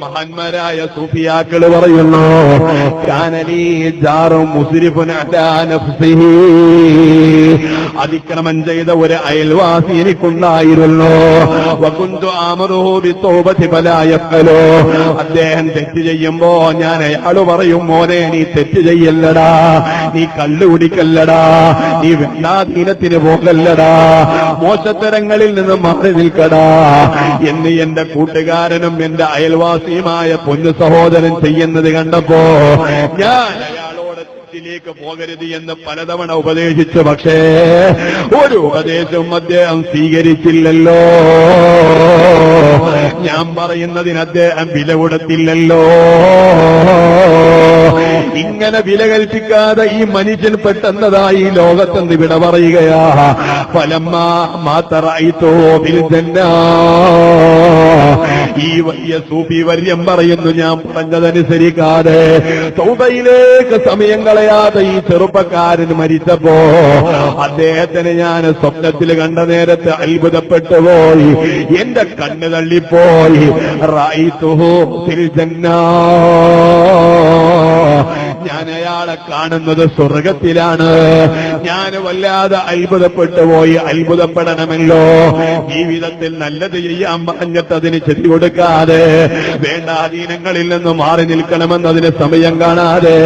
മഹാന്മാരായ സൂഫിയാക്കള് പറയുന്നു, കാനനീ ജാറും മുസ്രിഫുൻ അലാ നഫ്സിഹി, അതിക്രമം ചെയ്ത ഒരു അയൽവാസി എനിക്കുണ്ടായിരുന്നു. വകുന്തു ആമറുഹു ബിത്തൗബതി ഫലാ യഫ്അലു, അദ്ദേഹം തെറ്റ് ചെയ്യുമ്പോ ഞാൻ അയാള് പറയും, മോനെ നീ തെറ്റ് ചെയ്യല്ലടാ, നീ കള്ളു കുടിക്കല്ലടാ, നീ വേണ്ടാധീനത്തിന് പോകല്ലടാ, മോശത്തരങ്ങളിൽ നിന്ന് മാറി നിൽക്കടാ എന്ന് എന്റെ കൂട്ടുകാരനും എന്റെ അയൽവാസിയുമായ പൊന്നു സഹോദരൻ ചെയ്യുന്നത് കണ്ടപ്പോ ഞാൻ അയാളോട് തെറ്റിലേക്ക് പോകരുത് എന്ന് പലതവണ ഉപദേശിച്ചു. പക്ഷേ ഒരു ഉപദേശവും അദ്ദേഹം സ്വീകരിച്ചില്ലല്ലോ. ഞാൻ പറയുന്നതിന് അദ്ദേഹം വില കൊടുത്തില്ലല്ലോ. ഇങ്ങനെ വില കൽപ്പിക്കാതെ ഈ മനുഷ്യൻ പെട്ടെന്നതായി ലോകത്തെന്ന് വിട പറയുകയാ. ഫലമ്മാ മാതറഅയ്തു ബിൽ ജന്നാ, ഈ വലിയ സൂഫി വര്യം പറയുന്നു, ഞാൻ പറഞ്ഞതനുസരിക്കാതെ തൗബയിലേക്ക് സമയം കളയാതെ ഈ ചെറുപ്പക്കാരൻ മരിച്ചപ്പോ അദ്ദേഹത്തിന് ഞാൻ സ്വപ്നത്തിൽ കണ്ട നേരത്തെ അത്ഭുതപ്പെട്ടു പോയി. എന്റെ കണ്ണ് തള്ളിപ്പോയി. റഅയ്തുഹു ഫിൽ ജന്നാ, ഞാൻ അയാളെ കാണുന്നത് സ്വർഗത്തിലാണ്. ഞാൻ വല്ലാതെ അത്ഭുതപ്പെട്ടു പോയി. അത്ഭുതപ്പെടണമല്ലോ. ജീവിതത്തിൽ നല്ലത് ചെയ്യാൻ പറഞ്ഞിട്ട് അതിന് ചെതി കൊടുക്കാതെ, വേണ്ടാധീനങ്ങളിൽ നിന്ന് മാറി നിൽക്കണമെന്നതിന് സമയം കാണാതെ,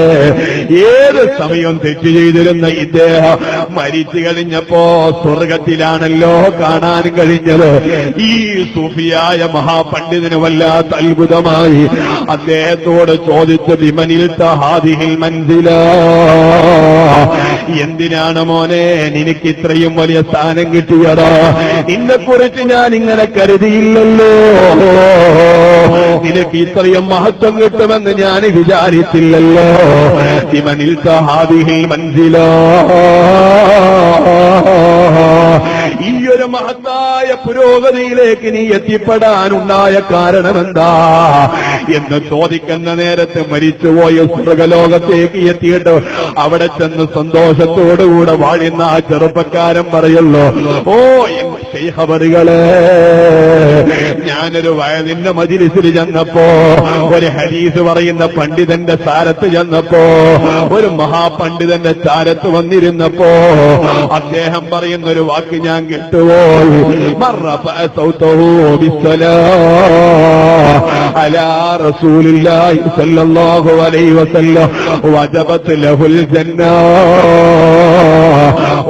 ഏത് സമയവും തെറ്റ് ചെയ്തിരുന്ന ഇദ്ദേഹം മരിച്ചു കഴിഞ്ഞപ്പോ സ്വർഗത്തിലാണല്ലോ കാണാൻ കഴിഞ്ഞത്. ഈ സൂഫിയായ മഹാപണ്ഡിതന് വല്ലാത്ത അത്ഭുതമായി. അദ്ദേഹത്തോട് ചോദിച്ചു, ബിമനിൽ തഹാദിഹിൽ മൻസില, എന്തിനാണ് മോനെ നിനക്ക് ഇത്രയും വലിയ സ്ഥാനം കിട്ടിയതാ? നിന്നെക്കുറിച്ച് ഞാൻ ഇങ്ങനെ കരുതിയില്ലല്ലോ. നിനക്ക് ഇത്രയും മഹത്വം കിട്ടുമെന്ന് ഞാൻ വിചാരിച്ചില്ലല്ലോ. ബിമനിൽ തഹാദിഹിൽ മൻസില, ഈ ഒരു മഹത്തായ പുരോഗതിയിലേക്ക് നീ എത്തിപ്പെടാനുണ്ടായ കാരണമെന്താ എന്ന് ചോദിക്കുന്ന നേരത്ത് മരിച്ചുപോയ സ്വർഗലോകത്തേക്ക് എത്തിയിട്ട് അവിടെ ചെന്ന് സന്തോഷത്തോടുകൂടെ വാഴുന്ന ആ ചെറുപ്പക്കാരൻ പറയുള്ളൂ, ഓ ശൈഖവറുകളെ, ഞാനൊരു വയലിന്റെ മജ്‌ലിസിൽ ചെന്നപ്പോ, ഒരു ഹദീസ് പറയുന്ന പണ്ഡിതന്റെ ചാരത്ത് ചെന്നപ്പോ, ഒരു മഹാപണ്ഡിതന്റെ ചാരത്ത് വന്നിരുന്നപ്പോ അദ്ദേഹം പറയുന്ന ഒരു വാക്ക് ഞാൻ കേട്ടുപോയി. മർറഫഅ സൗതഹു ബിസ്സലാം അലാ റസൂലില്ലാഹി സ്വല്ലല്ലാഹു അലൈഹി വസല്ലം വജബത് ലഹുൽ ജന്നാ.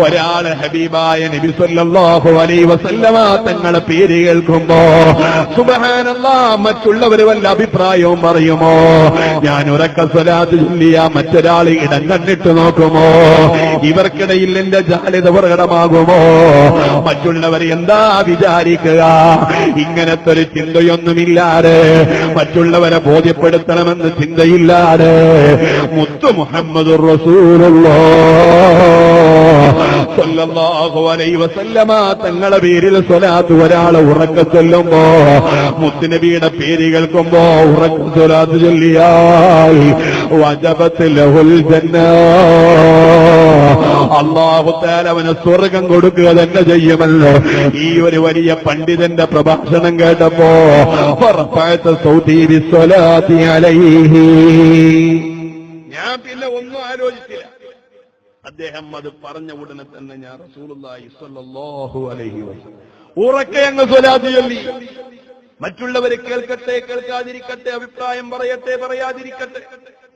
ഒരാള് ഹബീബായ നബി സല്ലല്ലാഹു അലൈഹി വസല്ലമ തങ്ങളെ പേര് കേൾക്കുമ്പോ സുബ്ഹാനല്ലാഹ് മറ്റുള്ളവർ വല്ല അഭിപ്രായവും പറയുമോ? ഞാൻ ഉറക്ക സ്വലാത്ത് ചൊല്ലിയ മറ്റൊരാൾ ഇടം കണ്ടിട്ട് നോക്കുമോ? ഇവർക്കിടയിൽ എന്റെ ജാലത പ്രകടമാകുമോ? മറ്റുള്ളവർ എന്താ വിചാരിക്കുക? ഇങ്ങനത്തെ ഒരു ചിന്തയൊന്നുമില്ലാതെ, മറ്റുള്ളവരെ ബോധ്യപ്പെടുത്തണമെന്ന് ചിന്തയില്ലാതെ മുത്തു മുഹമ്മദുർ റസൂലുള്ളാഹ് സ്വല്ലല്ലാഹു അലൈഹി വസല്ലമ തങ്ങളെ പേരിൽ സ്വലാത്ത് ഒരാളെ ഉറക്ക ചൊല്ലുമ്പോ, മുത്തുനബിയുടെ പേര് കേൾക്കുമ്പോ ഉറക്ക സ്വലാത്ത് ചൊല്ലിയാൽ വജബത് ലഹുൽ ജന്നാ, അല്ലാഹു തആല അവന് സ്വർഗം കൊടുക്കുക തന്നെ ചെയ്യുമല്ലോ. ഈ ഒരു വലിയ പണ്ഡിതന്റെ പ്രഭാഷണം കേട്ടപ്പോ ഫറഫഅത സൗതി ബിസ്സലാത്തി അലൈഹി, ഞാൻ പിന്നെ ഒന്നും ആലോചിച്ചില്ല. അദ്ദേഹം അത് പറഞ്ഞ ഉടനെ തന്നെ ഞാൻ റസൂലുള്ളാഹി സ്വല്ലല്ലാഹു അലൈഹി വസല്ലം ഉറക്കെ അങ്ങ് സ്വലാത്ത് ചൊല്ലി. മറ്റുള്ളവർ കേൾക്കട്ടെ കേൾക്കാതിരിക്കട്ടെ, അഭിപ്രായം പറയട്ടെ പറയാതിരിക്കട്ടെ,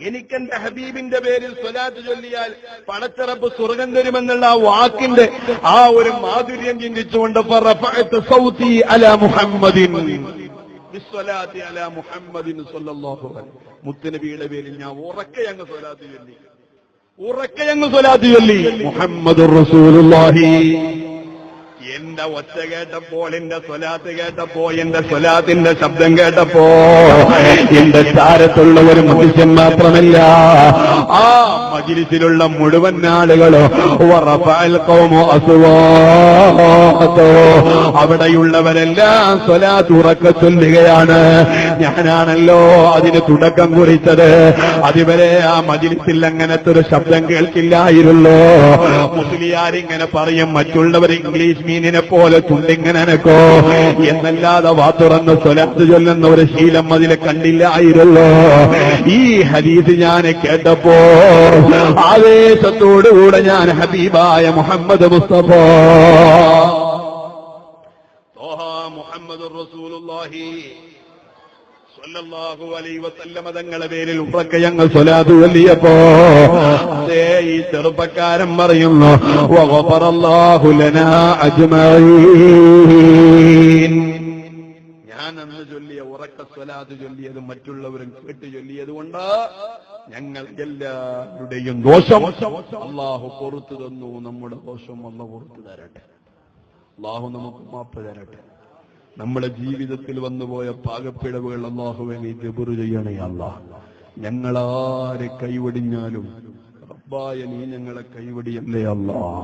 എനിക്കെന്റെ ഹബീബിന്റെ പേരിൽ സ്വലാത്ത് ചൊല്ലിയാൽ പടച്ചറപ്പ് സ്വർഗം തരുമെന്നുള്ള ആ വാക്കിന്റെ ആ ഒരു മാധുര്യം ചിന്തിച്ചുകൊണ്ട് ഫറഫഅതു സൗതി അലാ മുഹമ്മദിൻ ബിസ്സലാത്തി അലാ മുഹമ്മദിൻ സ്വല്ലല്ലാഹു അലൈഹി, മുത്തുനബിയുടെ പേരിൽ ഞാൻ ഉറക്കെ അങ്ങ് സ്വലാത്ത് ചൊല്ലി. ഉറക്കെ അങ്ങ് സ്വലാത്ത് ചൊല്ലി മുഹമ്മദുർ റസൂലുള്ളാഹി. എന്റെ ഒച്ച കേട്ടപ്പോൾ, എന്റെ സ്വലാത്ത് കേട്ടപ്പോ, എന്റെ സ്വലാത്തിന്റെ ശബ്ദം കേട്ടപ്പോ എന്റെ ചാരത്തുള്ള ഒരു മനുഷ്യൻ മാത്രമല്ല, ആ മജ്‌ലിസിലുള്ള മുഴുവൻ ആളുകളോ അവിടെയുള്ളവരെല്ലാം സ്വലാത്ത് ഉറക്കെ ചൊല്ലുകയാണ്. ഞാനാണല്ലോ അതിന് തുടക്കം കുറിച്ചത്. അതുവരെ ആ മജ്‌ലിസിൽ അങ്ങനത്തെ ഒരു ശബ്ദം കേൾക്കില്ലായിരുന്നു. മുസ്ലിയാരിങ്ങനെ പറയും, മറ്റുള്ളവർ ഇംഗ്ലീഷ് മീനിനെ പോലെ ചുണ്ടിങ്ങനെ അനക്കോ എന്നല്ലാതെ വാത്തുറന്ന് സ്വലാത്ത് ചൊല്ലുന്ന ഒരു ശീലം അതിലെ കണ്ടില്ലായിരുന്നോ. ഈ ഹദീസ് ഞാൻ കേട്ടപ്പോ ആവേശത്തോടുകൂടെ ഞാൻ ഹബീബായ മുഹമ്മദ് മുസ്തഫ മുഹമ്മദ് റസൂലുള്ളാഹി സ്വല്ലല്ലാഹു അലൈഹി വസല്ലമ തങ്ങളുടെ പേരിൽ ഉറക്കെ ഞങ്ങൾ സ്വലാത്ത് ചൊല്ലിയപ്പോ അതേ ഈ ചെറുപ്പക്കാരൻ പറയുന്നു വഗഫറല്ലാഹു ലനാ അജ്മഈൻ. ഞാൻ അന്ന് ചൊല്ലിയ ഉറക്ക സ്വലാത്ത് ചൊല്ലിയത് മറ്റുള്ളവരും കേട്ട് ചൊല്ലിയത് കൊണ്ട് ഞങ്ങൾ എല്ലാവരുടെയും ദോഷം അല്ലാഹു പുറത്തു തന്നു. നമ്മുടെ ദോഷം അല്ലാഹു പുറത്തു തരട്ടെ. അല്ലാഹു നമുക്ക് മാപ്പ് തരട്ടെ. നമ്മുടെ ജീവിതത്തിൽ വന്നുപോയ പാകപ്പിഴവുകൾ അല്ലാഹുവേ നീ ഗഫൂർ ചെയ്യണേ അല്ലാഹ്. ഞങ്ങളാരെ കൈവടിഞ്ഞാലും റബ്ബായ നീ ഞങ്ങളെ കൈവടിയല്ലേ അല്ലാഹ്.